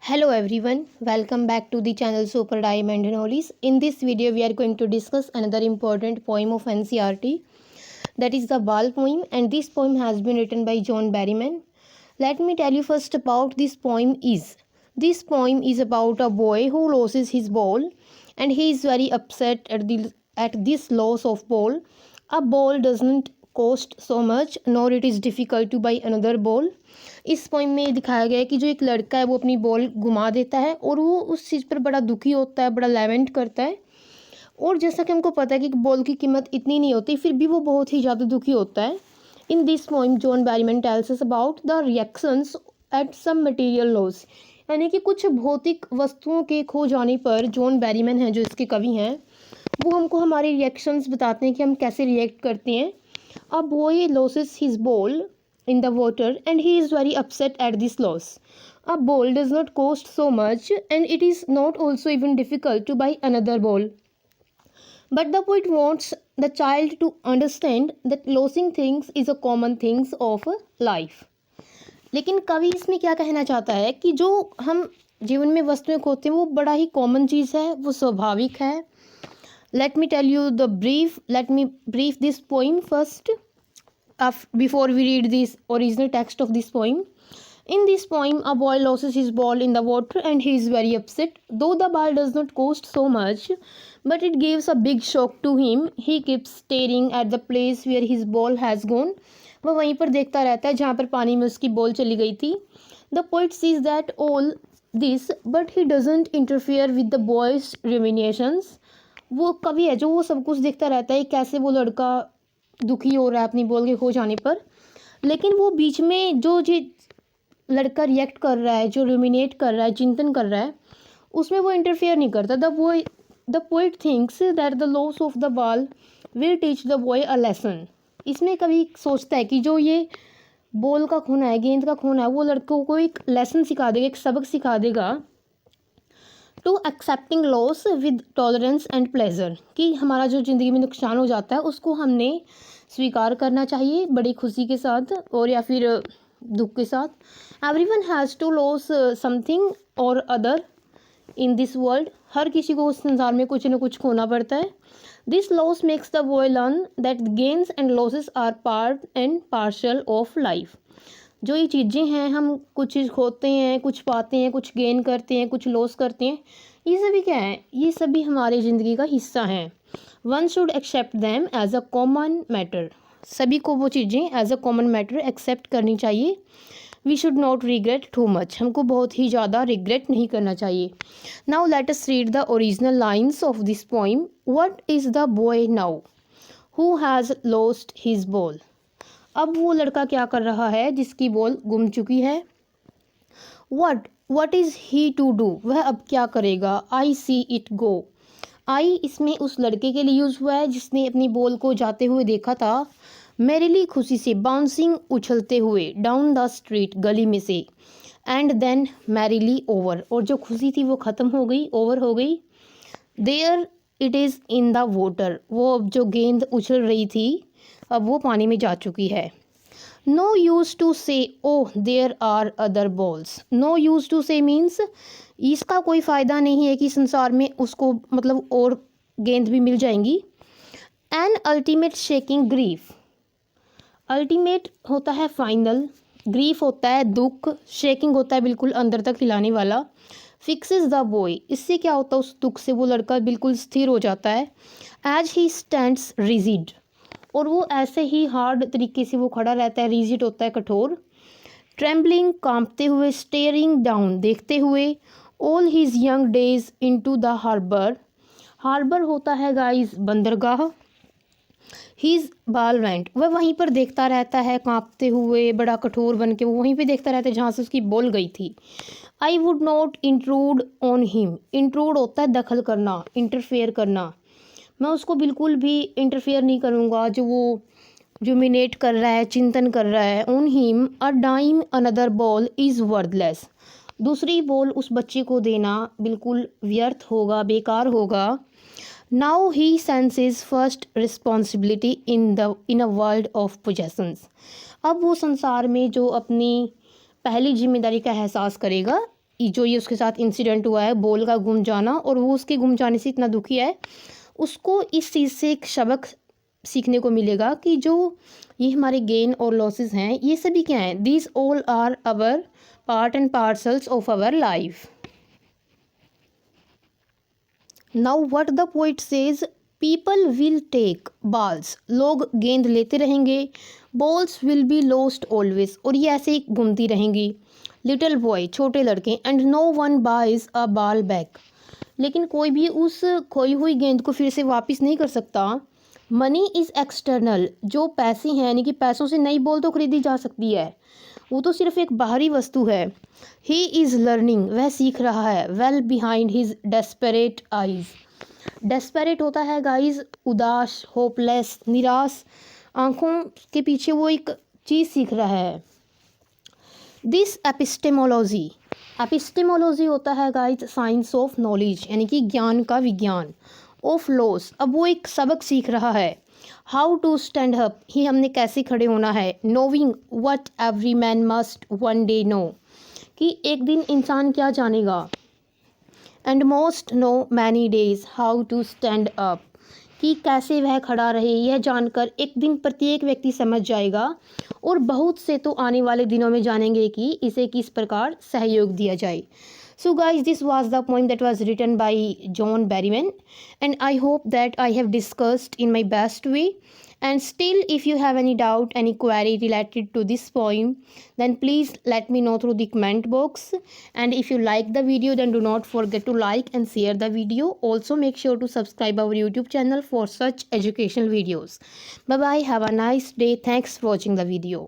Hello everyone, welcome back to the channel Super Diamond Knowledge. In this video, we are going to discuss another important poem of NCERT, that is the Bal poem, and this poem has been written by John Berryman. Let me tell you first about this poem is. This poem is about a boy who loses his ball and he is very upset at this loss of ball. A ball doesn't cost so much nor it is difficult to buy another ball. इस poem में दिखाया गया है कि जो एक लड़का है वो अपनी बॉल घुमा देता है और वो उस चीज़ पर बड़ा दुखी होता है, बड़ा लैमेंट करता है। और जैसा कि हमको पता है कि बॉल की कीमत इतनी नहीं होती, फिर भी वो बहुत ही ज़्यादा दुखी होता है। In this poem John Berryman tells us about the reactions at some material loss, यानी कि कुछ भौतिक वस्तुओं के खो जाने पर जॉन बैरीमैन हैं जो इसके कवि हैं, वो हमको हमारे रिएक्शंस बताते हैं कि हम कैसे रिएक्ट करते हैं। A boy losses his ball in the water and he is very upset at this loss. A ball does not cost so much and it is not also even difficult to buy another ball. But the poet wants the child to understand that losing things is a common things of life. लेकिन कवि इसमें क्या कहना चाहता है कि जो हम जीवन में वस्तुएं खोते हैं वो बड़ा ही कॉमन चीज़ है, वो स्वाभाविक है। Let me tell you the brief, let me brief this poem first. Before we read this original text of this poem. In this poem, a boy loses his ball in the water and he is very upset. Though the ball does not cost so much, but it gives a big shock to him. He keeps staring at the place where his ball has gone. वह वहीं पर देखता रहता है जहाँ पर पानी में उसकी बॉल चली गई थी. The poet sees that all this, but he doesn't interfere with the boy's ruminations. वो कवि है जो वो सब कुछ देखता रहता है कैसे वो लड़का दुखी हो रहा है अपनी बॉल के खो जाने पर, लेकिन वो बीच में जो लड़का रिएक्ट कर रहा है, जो रूमिनेट कर रहा है, चिंतन कर रहा है, उसमें वो इंटरफेयर नहीं करता। The poet thinks that the loss of the ball will teach the boy a lesson. इसमें कभी सोचता है कि जो ये बॉल का खोना है, गेंद का खोना है, वो लड़कों को एक लेसन सिखा देगा, एक सबक सिखा देगा। To accepting loss with tolerance and pleasure, कि हमारा जो ज़िंदगी में नुकसान हो जाता है उसको हमने स्वीकार करना चाहिए बड़ी खुशी के साथ और या फिर दुख के साथ। Everyone has to loss something or other in this world, हर किसी को उस संसार में कुछ न कुछ खोना पड़ता है। This loss makes the boy learn that gains and losses are part and parcel of life. जो ये चीज़ें हैं, हम कुछ चीज़ खोते हैं, कुछ पाते हैं, कुछ गेन करते हैं, कुछ लॉस करते हैं, ये सभी क्या है? ये सभी हमारी ज़िंदगी का हिस्सा हैं। One should accept them as a common matter, सभी को वो चीज़ें as a common matter accept करनी चाहिए। We should not regret too much, हमको बहुत ही ज़्यादा रिग्रेट नहीं करना चाहिए। Now let us read the original lines of this poem. What is the boy now who has lost his ball. अब वो लड़का क्या कर रहा है जिसकी बॉल गुम चुकी है। What is he to do, वह अब क्या करेगा। आई सी इट गो, आई इसमें उस लड़के के लिए यूज़ हुआ है जिसने अपनी बॉल को जाते हुए देखा था। मेरिली खुशी से, बाउंसिंग उछलते हुए, डाउन द स्ट्रीट गली में से, एंड देन मैरिली ओवर, और जो खुशी थी वो ख़त्म हो गई, ओवर हो गई। There it is in the water, वो अब जो गेंद उछल रही थी अब वो पानी में जा चुकी है। No use to say oh there are other balls. No use to say means इसका कोई फ़ायदा नहीं है कि संसार में उसको मतलब और गेंद भी मिल जाएंगी। An ultimate shaking grief, ultimate होता है फाइनल, ग्रीफ होता है दुख, शेकिंग होता है बिल्कुल अंदर तक हिलाने वाला। फिक्सेस द बॉय, इससे क्या होता है उस दुख से वो लड़का बिल्कुल स्थिर हो जाता है। एज ही स्टैंड्स रिजिड, और वो ऐसे ही हार्ड तरीके से वो खड़ा रहता है, रिजिड होता है कठोर। ट्रेम्बलिंग कांपते हुए, स्टेयरिंग डाउन देखते हुए, all his young days into the harbour, harbour होता है गाइस बंदरगाह। हीज बाल वेंट, वह वहीं पर देखता रहता है कांपते हुए, बड़ा कठोर बन के वो वहीं पे देखता रहता है जहाँ से उसकी बॉल गई थी। I would not intrude on him, intrude होता है दखल करना, इंटरफेयर करना, मैं उसको बिल्कुल भी इंटरफेयर नहीं करूँगा जो वो रूमिनेट कर रहा है, चिंतन कर रहा है। On him a dime another ball is worthless, दूसरी बॉल उस बच्चे को देना बिल्कुल व्यर्थ होगा, बेकार होगा। Now he senses first responsibility in a world of possessions, अब वो संसार में जो अपनी पहली जिम्मेदारी का एहसास करेगा जो ये उसके साथ इंसिडेंट हुआ है बॉल का गुम जाना, और वो उसके गुम जाने से इतना दुखी है, उसको इस चीज़ से एक सबक सीखने को मिलेगा कि जो ये हमारे गेन और लॉसेस हैं ये सभी क्या हैं, these all are our part and parcels of our life. Now what the poet says, people will take balls, लोग गेंद लेते रहेंगे, balls will be lost always, और ये ऐसे ही घूमती रहेंगी, लिटिल बॉय, छोटे लड़के, and no one buys a ball back, लेकिन कोई भी उस खोई हुई गेंद को फिर से वापस नहीं कर सकता। मनी इज़ एक्सटर्नल, जो पैसे हैं यानी कि पैसों से नई बॉल तो खरीदी जा सकती है, वो तो सिर्फ एक बाहरी वस्तु है। ही इज़ लर्निंग, वह सीख रहा है, well behind his desperate eyes, desperate होता है गाइज उदास, होपलेस, निराश, आंखों के पीछे वो एक चीज़ सीख रहा है। दिस एपिस्टेमोलॉजी, एपिस्टेमोलॉजी होता है गाइज साइंस ऑफ नॉलेज यानी कि ज्ञान का विज्ञान। ऑफ लॉस, अब वो एक सबक सीख रहा है। हाउ टू स्टैंड अप, ही हमने कैसे खड़े होना है। Knowing what every man must one day know, कि एक दिन इंसान क्या जानेगा। And most know many days how to stand up, कि कैसे वह खड़ा रहे, यह जानकर एक दिन प्रत्येक व्यक्ति समझ जाएगा, और बहुत से तो आने वाले दिनों में जानेंगे कि इसे किस प्रकार सहयोग दिया जाए। So guys, this was the poem that was written by John Berryman, and I hope that I have discussed in my best way. And still, if you have any doubt, any query related to this poem, then please let me know through the comment box. And if you like the video, then do not forget to like and share the video. Also make sure to subscribe our YouTube channel for such educational videos. Bye bye, have a nice day. Thanks for watching the video.